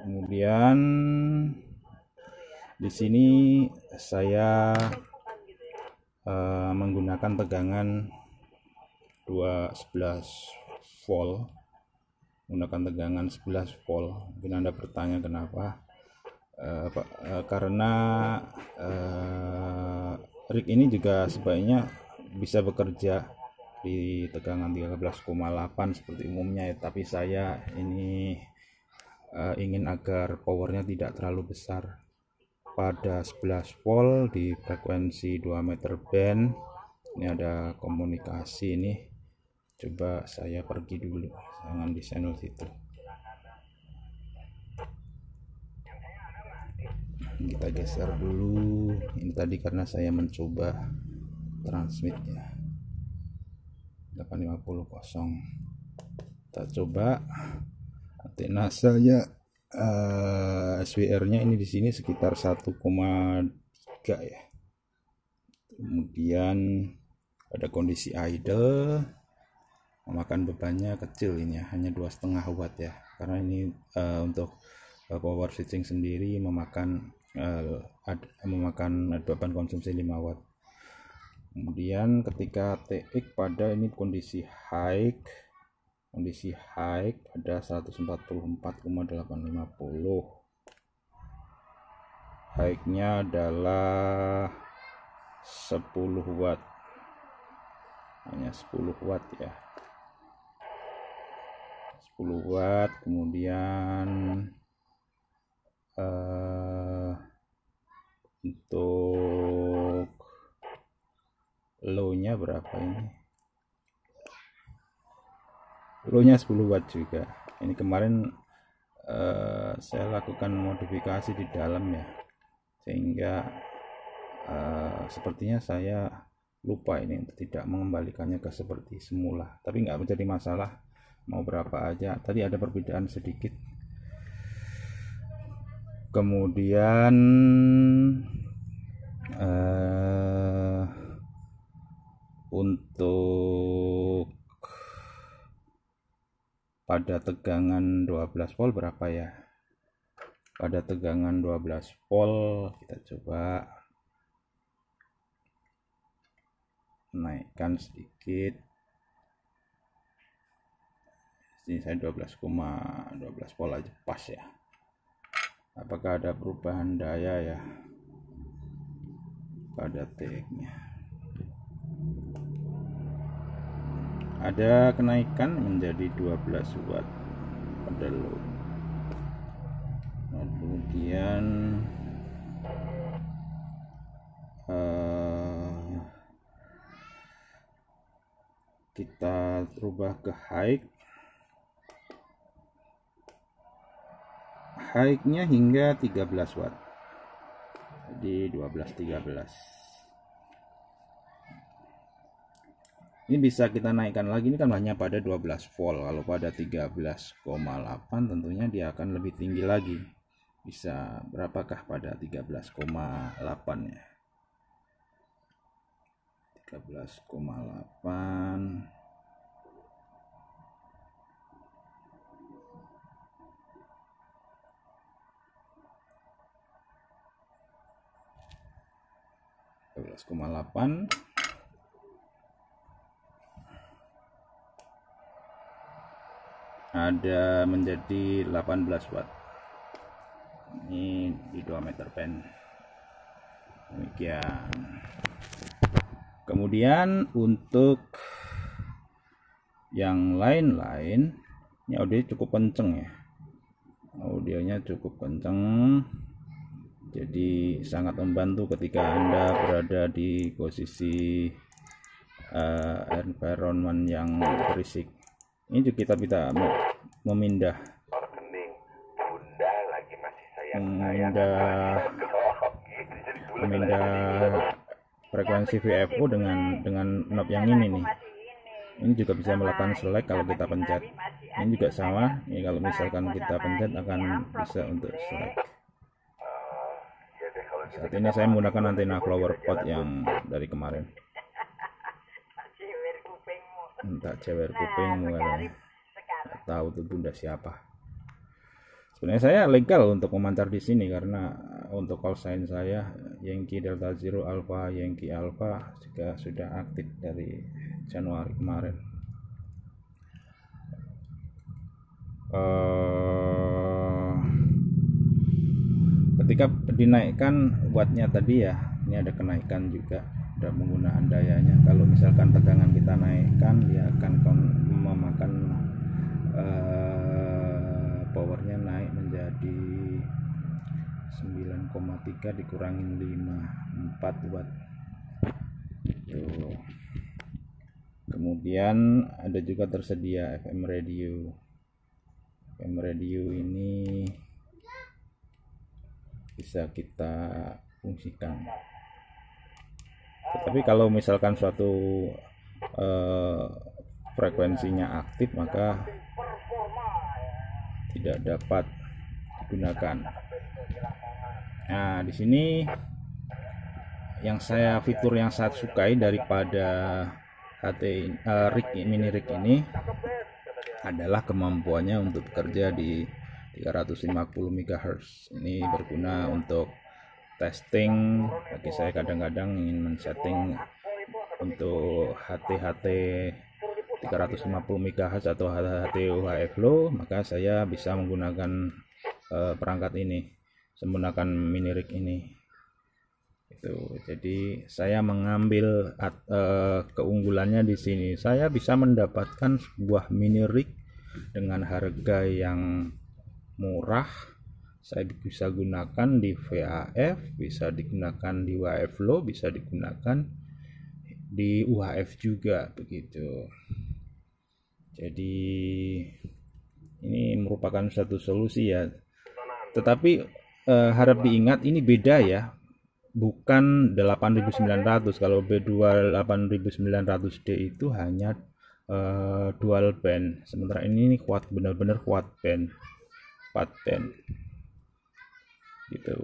Kemudian di sini saya menggunakan tegangan 11 volt, menggunakan tegangan 11 volt. Mungkin Anda bertanya kenapa? Karena rig ini juga sebaiknya bisa bekerja di tegangan 13,8 seperti umumnya ya, tapi saya ini ingin agar powernya tidak terlalu besar. Pada 11 volt di frekuensi 2 meter band ini ada komunikasi. Ini coba saya pergi dulu, jangan di channel situ. Kita geser dulu ini tadi karena saya mencoba transmit ya 850. Kita coba antena saya SWR nya ini di sini sekitar 1,3 ya. Kemudian pada kondisi idle memakan bebannya kecil, ini ya, hanya 2,5 watt ya, karena ini untuk power switching sendiri memakan beban konsumsi 5 watt. Kemudian ketika TX pada ini kondisi high pada 144,850, high-nya adalah 10 watt, hanya 10 watt ya, 10 watt. Kemudian untuk low-nya berapa ini? Low-nya 10 watt juga. Ini kemarin saya lakukan modifikasi di dalam ya, sehingga sepertinya saya lupa ini untuk tidak mengembalikannya ke seperti semula, tapi nggak menjadi masalah, mau berapa aja. Tadi ada perbedaan sedikit. Kemudian untuk pada tegangan 12 volt berapa ya? Pada tegangan 12 volt kita coba naikkan sedikit. Ini saya 12 volt aja pas ya. Apakah ada perubahan daya ya pada TX-nya? Ada kenaikan menjadi 12 watt pada load. Kemudian kita rubah ke high-nya hingga 13 watt, jadi 12-13. Ini bisa kita naikkan lagi, ini kan hanya pada 12 volt. Kalau pada 13,8 tentunya dia akan lebih tinggi lagi. Bisa berapakah pada 13,8 ya? 13,8 12,8 ada menjadi 18 watt. Ini di 2 meter band. Demikian. Kemudian untuk yang lain-lain, ini audio cukup kenceng ya. Audionya cukup kenceng. Jadi sangat membantu ketika Anda berada di posisi environment yang berisik. Ini juga kita bisa memindah frekuensi VFO dengan knob yang ini nih. Ini juga bisa melakukan select kalau kita pencet. Ini juga sama. Ini kalau misalkan kita pencet akan bisa untuk select. Saat ini saya menggunakan antena flower pot yang dari kemarin. Entah cewek kupingmu katanya. Nggak tahu tuh bunda siapa. Sebenarnya saya legal untuk memancar di sini karena untuk call sign saya Yankee Delta Zero Alpha Yankee Alpha juga sudah aktif dari Januari kemarin. Ketika dinaikkan wattnya tadi ya, ini ada kenaikan juga, ada penggunaan dayanya. Kalau misalkan tegangan kita naikkan, dia akan memakan powernya naik menjadi 9,3 dikurangin 5, 4 watt. Tuh. Kemudian ada juga tersedia FM radio. FM radio ini bisa kita fungsikan. Tetapi kalau misalkan suatu frekuensinya aktif, maka tidak dapat digunakan. Nah, di sini fitur yang saya sukai daripada mini rig ini adalah kemampuannya untuk bekerja di 350 MHz. Ini berguna untuk testing bagi saya kadang-kadang ingin men-setting untuk HT 350 MHz atau HT UHF low, maka saya bisa menggunakan perangkat ini, menggunakan mini rig ini. Jadi saya mengambil keunggulannya di sini. Saya bisa mendapatkan sebuah mini rig dengan harga yang murah. Saya bisa gunakan di VHF, bisa digunakan di UHF low, bisa digunakan di UHF juga begitu. Jadi ini merupakan satu solusi ya. Tetapi harap diingat ini beda ya. Bukan 8900. Kalau B2 8900D itu hanya dual band. Sementara ini kuat, benar-benar kuat band. 4 band. Gitu.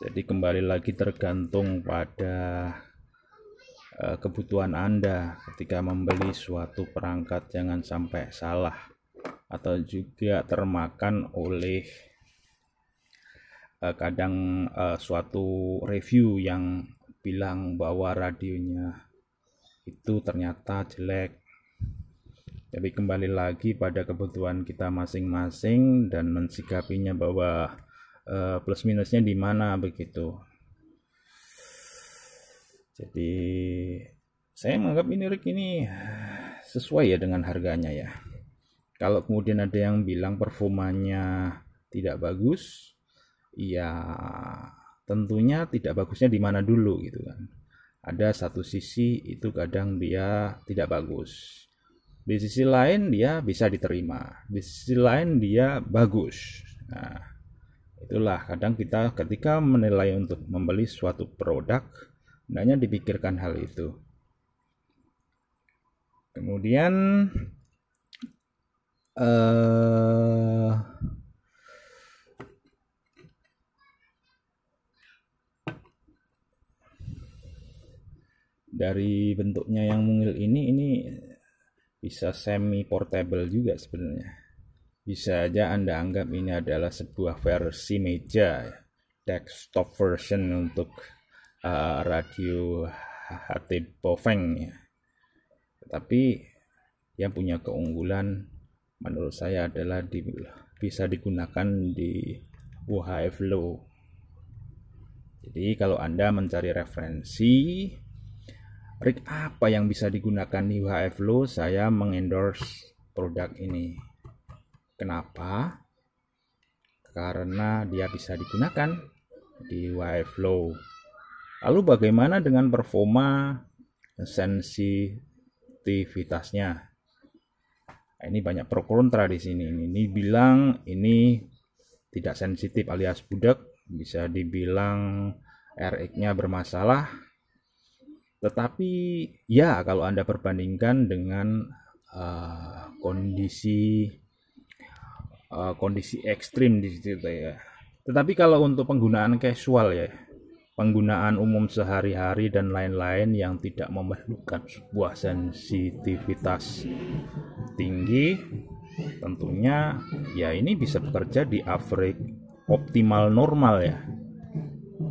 Jadi kembali lagi tergantung pada kebutuhan Anda ketika membeli suatu perangkat. Jangan sampai salah atau juga termakan oleh kadang suatu review yang bilang bahwa radionya itu ternyata jelek. Jadi kembali lagi pada kebutuhan kita masing-masing dan mensikapinya bahwa plus minusnya di mana begitu. Jadi saya menganggap ini rig ini sesuai ya dengan harganya ya. Kalau kemudian ada yang bilang performanya tidak bagus, ya tentunya tidak bagusnya di mana dulu gitu kan. Ada satu sisi itu kadang dia tidak bagus, di sisi lain dia bisa diterima, di sisi lain dia bagus. Nah, itulah kadang kita ketika menilai untuk membeli suatu produk hendaknya dipikirkan hal itu. Kemudian dari bentuknya yang mungil ini bisa semi portable juga sebenarnya. Bisa aja Anda anggap ini adalah sebuah versi meja, desktop version untuk radio HT Bofeng ya. Tapi yang punya keunggulan menurut saya adalah bisa digunakan di UHF low. Jadi kalau Anda mencari referensi rig apa yang bisa digunakan di UHF low, saya mengendorse produk ini. Kenapa? Karena dia bisa digunakan di UHF low. Lalu bagaimana dengan performa sensitivitasnya? Nah, ini banyak pro kontra di sini. Ini bilang ini tidak sensitif alias budak, bisa dibilang RX-nya bermasalah. Tetapi ya kalau Anda perbandingkan dengan kondisi ekstrim di situ ya. Tetapi kalau untuk penggunaan casual ya, penggunaan umum sehari-hari dan lain-lain yang tidak memerlukan sebuah sensitivitas tinggi, tentunya ya ini bisa bekerja di average optimal normal ya,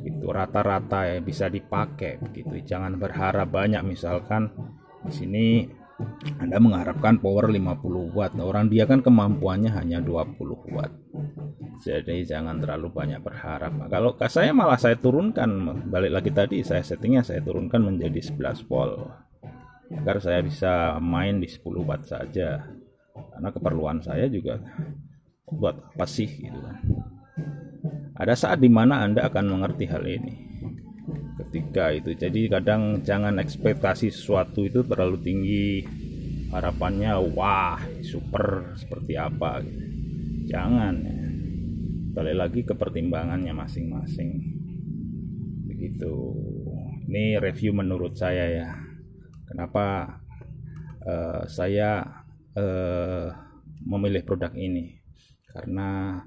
itu rata-rata ya bisa dipakai begitu. Jangan berharap banyak, misalkan di sini Anda mengharapkan power 50 watt, orang dia kan kemampuannya hanya 20 watt, jadi jangan terlalu banyak berharap. Kalau saya malah saya turunkan, balik lagi tadi saya settingnya saya turunkan menjadi 11 volt agar saya bisa main di 10 watt saja, karena keperluan saya juga buat apa sih gitu kan. Ada saat dimana Anda akan mengerti hal ini ketika itu. Jadi kadang jangan ekspektasi sesuatu itu terlalu tinggi, harapannya wah super seperti apa gitu. Jangan ya. Balik lagi ke pertimbangannya masing-masing begitu. Ini review menurut saya ya, kenapa saya memilih produk ini, karena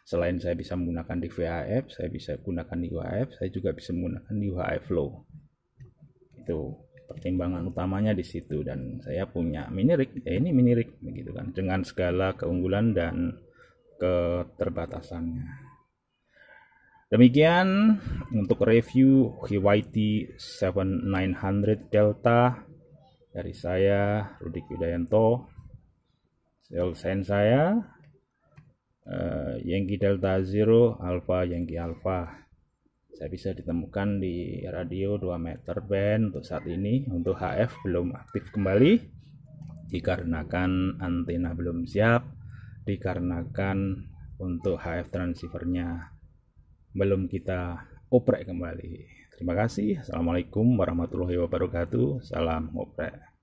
selain saya bisa menggunakan di VHF, saya bisa gunakan di UHF, saya juga bisa menggunakan di UHF low. Itu pertimbangan utamanya di situ. Dan saya punya mini rig, ya ini mini rig begitu kan, dengan segala keunggulan dan keterbatasannya. Demikian untuk review HYT 7900 Delta dari saya, Rudik Widayanto. Sen saya Yankee Delta Zero Alpha Yankee Alpha. Saya bisa ditemukan di radio 2 meter band untuk saat ini. Untuk HF belum aktif kembali dikarenakan antena belum siap, dikarenakan untuk HF transceivernya belum kita oprek kembali. Terima kasih. Assalamualaikum warahmatullahi wabarakatuh. Salam oprek.